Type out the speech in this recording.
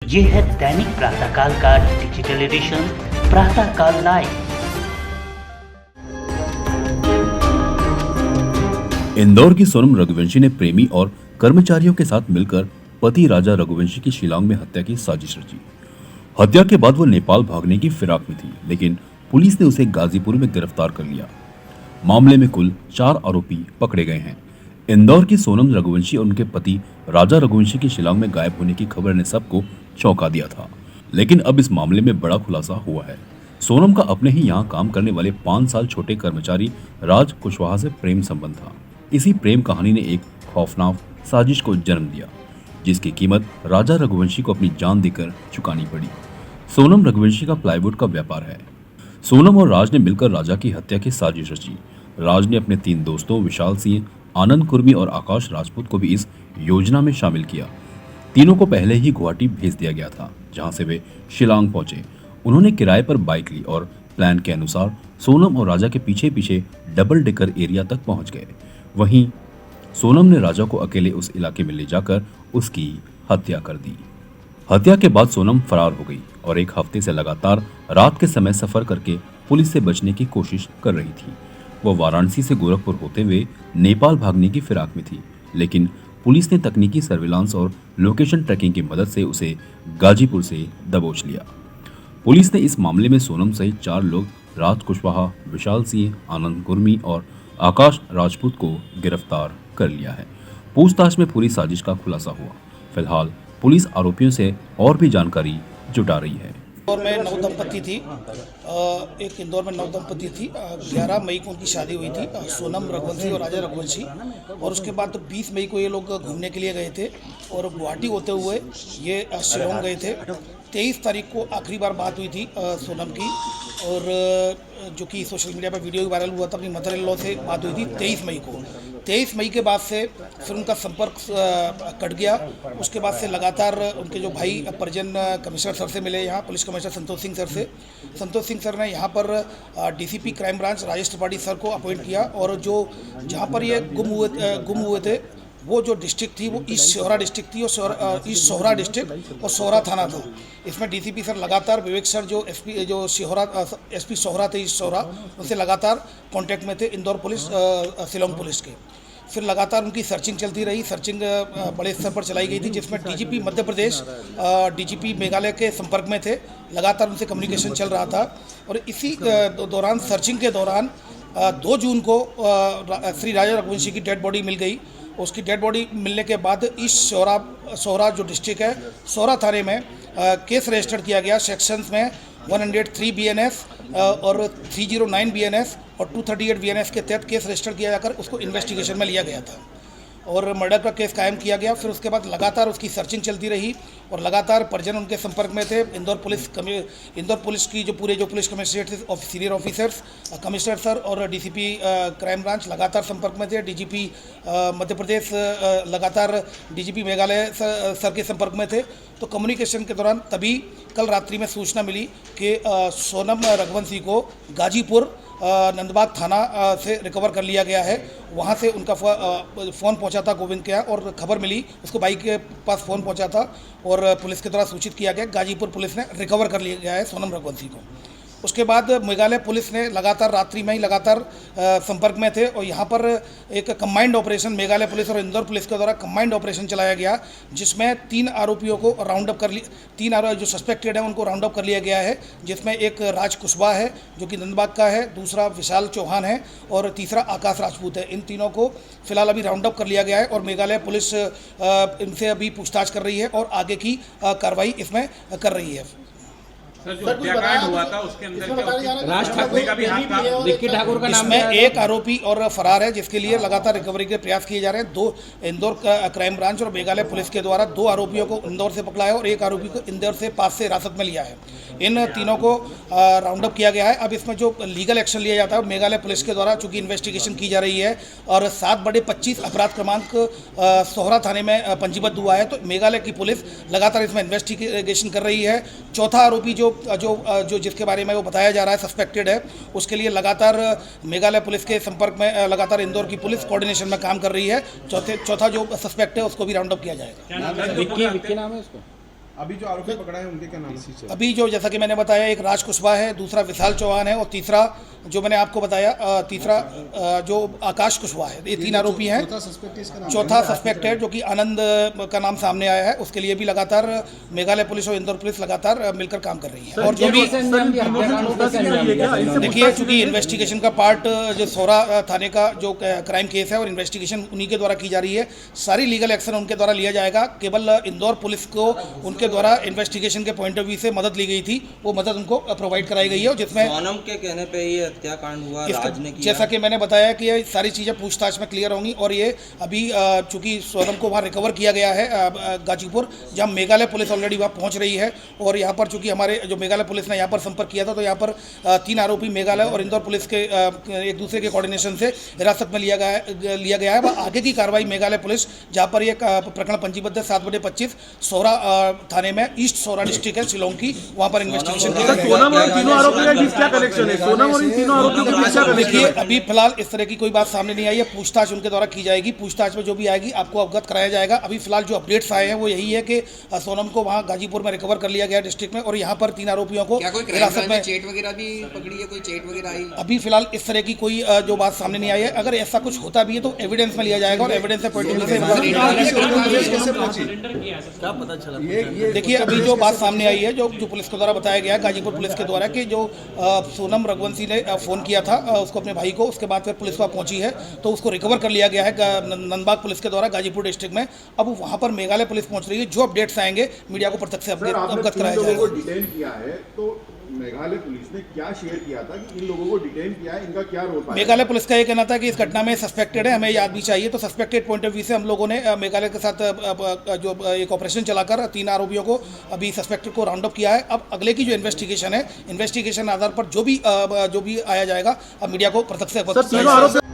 ये है दैनिक प्रातःकाल का डिजिटल एडिशन प्रातःकाल लाइव। इंदौर की सोनम रघुवंशी ने प्रेमी और कर्मचारियों के साथ मिलकर पति राजा रघुवंशी की शिलांग में हत्या की साजिश रची। हत्या के बाद वो नेपाल भागने की फिराक में थी, लेकिन पुलिस ने उसे गाजीपुर में गिरफ्तार कर लिया। मामले में कुल 4 आरोपी पकड़े गए हैं। इंदौर की सोनम रघुवंशी और उनके पति राजा रघुवंशी की शिलांग में गायब होने की खबर ने सबको चौंका दिया था, लेकिन अब इस मामले में बड़ा खुलासा हुआ है। सोनम का अपने ही यहाँ काम करने वाले 5 साल छोटे कर्मचारी राज कुशवाहा से प्रेम संबंध था। इसी प्रेम कहानी ने एक खौफनाक साजिश को जन्म दिया, जिसकी कीमत राजा रघुवंशी को अपनी जान देकर चुकानी पड़ी। सोनम रघुवंशी का प्लाईवुड का व्यापार है। सोनम और राज ने मिलकर राजा की हत्या की साजिश रची। राज ने अपने 3 दोस्तों विशाल सिंह, आनंद कुर्मी और आकाश राजपूत को भी इस योजना में शामिल किया। तीनों को पहले ही गुवाहाटी भेज दिया गया था, जहां से वे शिलांग पहुंचे। उन्होंने किराए पर बाइक ली और प्लान के अनुसार सोनम और राजा के पीछे पीछे डबल डेकर एरिया तक पहुंच गए। वहीं सोनम ने राजा को अकेले उस इलाके में ले जाकर उसकी हत्या कर दी। हत्या के बाद सोनम फरार हो गई और 1 हफ्ते से लगातार रात के समय सफर करके पुलिस से बचने की कोशिश कर रही थी। वो वाराणसी से गोरखपुर होते हुए नेपाल भागने की फिराक में थी, लेकिन पुलिस ने तकनीकी सर्विलांस और लोकेशन ट्रैकिंग की मदद से उसे गाजीपुर से दबोच लिया। पुलिस ने इस मामले में सोनम सहित 4 लोग राज कुशवाहा, विशाल सिंह, आनंद कुर्मी और आकाश राजपूत को गिरफ्तार कर लिया है। पूछताछ में पूरी साजिश का खुलासा हुआ। फिलहाल पुलिस आरोपियों से और भी जानकारी जुटा रही है। इंदौर में नवदंपति थी। एक इंदौर में नवदंपति थी। 11 मई को उनकी शादी हुई थी, सोनम रघुवंशी और राजा रघुवंशी। और उसके बाद 20 मई को ये लोग घूमने के लिए गए थे और गुवाहाटी होते हुए ये शिलोंग गए थे। 23 तारीख को आखिरी बार बात हुई थी सोनम की, और जो कि सोशल मीडिया पर वीडियो वायरल हुआ था, अपनी मदर इन लॉ से बात हुई थी 23 मई को। 23 मई के बाद से फिर उनका संपर्क कट गया। उसके बाद से लगातार उनके जो भाई परिजन कमिश्नर सर से मिले, यहाँ police commissioner Santosh Singh sir से। संतोष सिंह सर ने यहाँ पर DCP crime branch Rajesh Tripathi sir को अपॉइंट किया, और जो जहाँ पर ये गुम हुए थे वो जो डिस्ट्रिक्ट थी वो ईस्ट सोहरा डिस्ट्रिक्ट थी, और ईस्ट सोहरा डिस्ट्रिक्ट और सोहरा थाना था। इसमें डीसीपी सर लगातार विवेक सर जो एसपी सोहरा थे, ईस्ट सोहरा, उनसे लगातार कांटेक्ट में थे, इंदौर पुलिस शिलोंग पुलिस के। फिर लगातार उनकी सर्चिंग चलती रही। सर्चिंग बड़े स्तर पर चलाई गई थी, जिसमें डीजीपी मध्य प्रदेश, डीजीपी मेघालय के संपर्क में थे। लगातार उनसे कम्युनिकेशन चल रहा था, और इसी दौरान सर्चिंग के दौरान 2 जून को श्री राजा रघुवंशी की डेड बॉडी मिल गई। उसकी डेड बॉडी मिलने के बाद ईस्ट सोहरा जो डिस्ट्रिक्ट है, सोहरा थाने में केस रजिस्टर किया गया। सेक्शंस में 103 BNS और 309 BNS और 238 BNS के तहत केस रजिस्टर किया जाकर उसको इन्वेस्टिगेशन में लिया गया था और मर्डर का केस कायम किया गया। फिर उसके बाद लगातार उसकी सर्चिंग चलती रही और लगातार परिजन उनके संपर्क में थे। इंदौर पुलिस की जो पुलिस कमिश्नरेट थे, सीनियर ऑफिसर्स, कमिश्नर सर और डीसीपी क्राइम ब्रांच लगातार संपर्क में थे। डीजीपी मध्य प्रदेश लगातार डीजीपी मेघालय सर के संपर्क में थे। तो कम्युनिकेशन के दौरान तभी कल रात्रि में सूचना मिली कि सोनम रघुवंशी को गाजीपुर नंदबाग थाना से रिकवर कर लिया गया है। वहाँ से उनका फ़ोन पहुँचा था गोविंद के यहाँ, और खबर मिली, उसको बाइक के पास फ़ोन पहुँचा था और पुलिस के द्वारा सूचित किया गया। गाजीपुर पुलिस ने रिकवर कर लिया गया है सोनम रघुवंशी को। उसके बाद मेघालय पुलिस ने लगातार रात्रि में ही लगातार संपर्क में थे, और यहाँ पर एक कंबाइंड ऑपरेशन मेघालय पुलिस और इंदौर पुलिस के द्वारा कंबाइंड ऑपरेशन चलाया गया, जिसमें 3 आरोपियों को राउंड अप कर लिया। 3 आरोपी जो सस्पेक्टेड हैं उनको राउंड अप कर लिया गया है, जिसमें एक राज कुशवाहा है जो कि नंदबाग का है, दूसरा विशाल चौहान है और तीसरा आकाश राजपूत है। इन तीनों को फिलहाल अभी राउंड अप कर लिया गया है और मेघालय पुलिस इनसे अभी पूछताछ कर रही है और आगे की कार्रवाई इसमें कर रही है। सर, जो हत्याकांड हुआ था उसके अंदर राज ठाकरे का भी हाथ था, निक्की ठाकुर का नाम इसमें एक आरोपी और फरार है, जिसके लिए लगातार रिकवरी के प्रयास किए जा रहे हैं। 2 इंदौर क्राइम ब्रांच और मेघालय पुलिस के द्वारा 2 आरोपियों को इंदौर से पकड़ा है और एक आरोपी को इंदौर से पास से हिरासत में लिया है। इन तीनों को राउंड अप किया गया है। अब इसमें जो लीगल एक्शन लिया जाता है मेघालय पुलिस के द्वारा, चूंकि इन्वेस्टिगेशन की जा रही है और 7/25 अपराध क्रमांक सोहरा थाने में पंजीबद्ध हुआ है, तो मेघालय की पुलिस लगातार इसमें इन्वेस्टिगेशन कर रही है। चौथा आरोपी जो जिसके बारे में वो बताया जा रहा है सस्पेक्टेड है, उसके लिए लगातार मेघालय पुलिस के संपर्क में लगातार इंदौर की पुलिस कोऑर्डिनेशन में काम कर रही है। चौथा जो सस्पेक्ट है उसको भी राउंड अप किया जाएगा। विक्की नाम है उसको? अभी जो आरोपी पकड़ा है उनके क्या नाम है? अभी जो जैसा कि मैंने बताया, एक राज कुशवाहा है, दूसरा विशाल चौहान है और तीसरा जो मैंने आपको बताया तीसरा जो आकाश कुशवाहा है। ये 3 आरोपी हैं। चौथा सस्पेक्ट है जो कि आनंद का नाम सामने आया है। उसके लिए भी लगातार मेघालय पुलिस और इंदौर पुलिस लगातार मिलकर काम कर रही है। और जो भी देखिए, चूंकि इन्वेस्टिगेशन का पार्ट जो सोरा थाने का जो क्राइम केस है और इन्वेस्टिगेशन उन्हीं के द्वारा की जा रही है, सारी लीगल एक्शन उनके द्वारा लिया जाएगा। केवल इंदौर पुलिस को उनके द्वारा इन्वेस्टिगेशन के पॉइंट ऑफ व्यू से मदद ली गई थी, वो मदद उनको प्रोवाइड कराई गई है। और जिसमें सोनम के कहने पे ये हत्याकांड हुआ, राज ने किया। जैसा कि मैंने बताया कि ये सारी चीज़ें पूछताछ में क्लियर होंगी। और ये अभी चूंकि सोनम को वहाँ रिकवर किया गया है गाजीपुर, जहाँ मेघालय पुलिस ऑलरेडी वहाँ पहुँच रही है। और यहाँ पर चूंकि हमारे जो मेघालय पुलिस ने यहाँ पर संपर्क किया था, तो यहाँ पर 3 आरोपी मेघालय और इंदौर पुलिस के एक दूसरे के कोऑर्डिनेशन से हिरासत में लिया गया है। वह आगे की कार्रवाई मेघालय पुलिस, जहाँ पर ये प्रकरण पंजीबद्ध है 7/25 सोरा थाने में, ईस्ट सोरा डिस्ट्रिक्ट है शिलोंग की, वहाँ पर इन्वेस्टिगेशन किया गया। सोनम और तीनों आरोपियों के बीच क्या कनेक्शन है? सोनम और इन तीनों आरोपियों के बीच क्या कनेक्शन देखिए, है? अभी फिलहाल इस तरह की कोई बात सामने नहीं आई है। पूछताछ उनके द्वारा की जाएगी। पूछताछ में जो भी आएगी आपको अवगत कराया जाएगा। अभी फिलहाल जो अपडेट्स आए हैं वो यही है कि सोनम को वहाँ गाजीपुर में रिकवर कर लिया गया डिस्ट्रिक्ट में, और यहाँ पर 3 आरोपियों को हिरासत में चेट वगैरह भी पकड़ी है, कोई चेट वगैरह आई? अभी फिलहाल इस तरह की कोई जो बात सामने नहीं आई है। अगर ऐसा कुछ होता भी है तो एविडेंस में लिया जाएगा, और एविडेंस से पॉइंट ऑफ व्यू से देखिए, अभी जो बात सामने आई है, जो पुलिस के द्वारा बताया गया है, गाजीपुर पुलिस के द्वारा, कि जो सोनम रघुवंशी ने फ़ोन किया था उसको अपने भाई को, उसके बाद फिर पुलिस वहाँ पहुंची है तो उसको रिकवर कर लिया गया है नंदबाग पुलिस के द्वारा गाजीपुर डिस्ट्रिक्ट में। अब वहाँ पर मेघालय पुलिस पहुंच रही है। जो अपडेट्स आएंगे मीडिया को प्रत्यक्ष से अवगत कराया जाएगा। डिटेन किया है तो मेघालय पुलिस ने क्या शेयर किया था कि इन लोगों को डिटेन किया है, इनका क्या रोल? मेघालय पुलिस का ये कहना था कि इस घटना में सस्पेक्टेड है, हमें याद भी चाहिए। तो सस्पेक्टेड पॉइंट ऑफ व्यू से हम लोगों ने मेघालय के साथ जो एक ऑपरेशन चलाकर 3 आरोपियों को, अभी सस्पेक्टेड को राउंड अप किया है। अब अगले की जो इन्वेस्टिगेशन है, इन्वेस्टिगेशन आधार पर जो भी आया जाएगा, अब मीडिया को प्रत्यक्ष से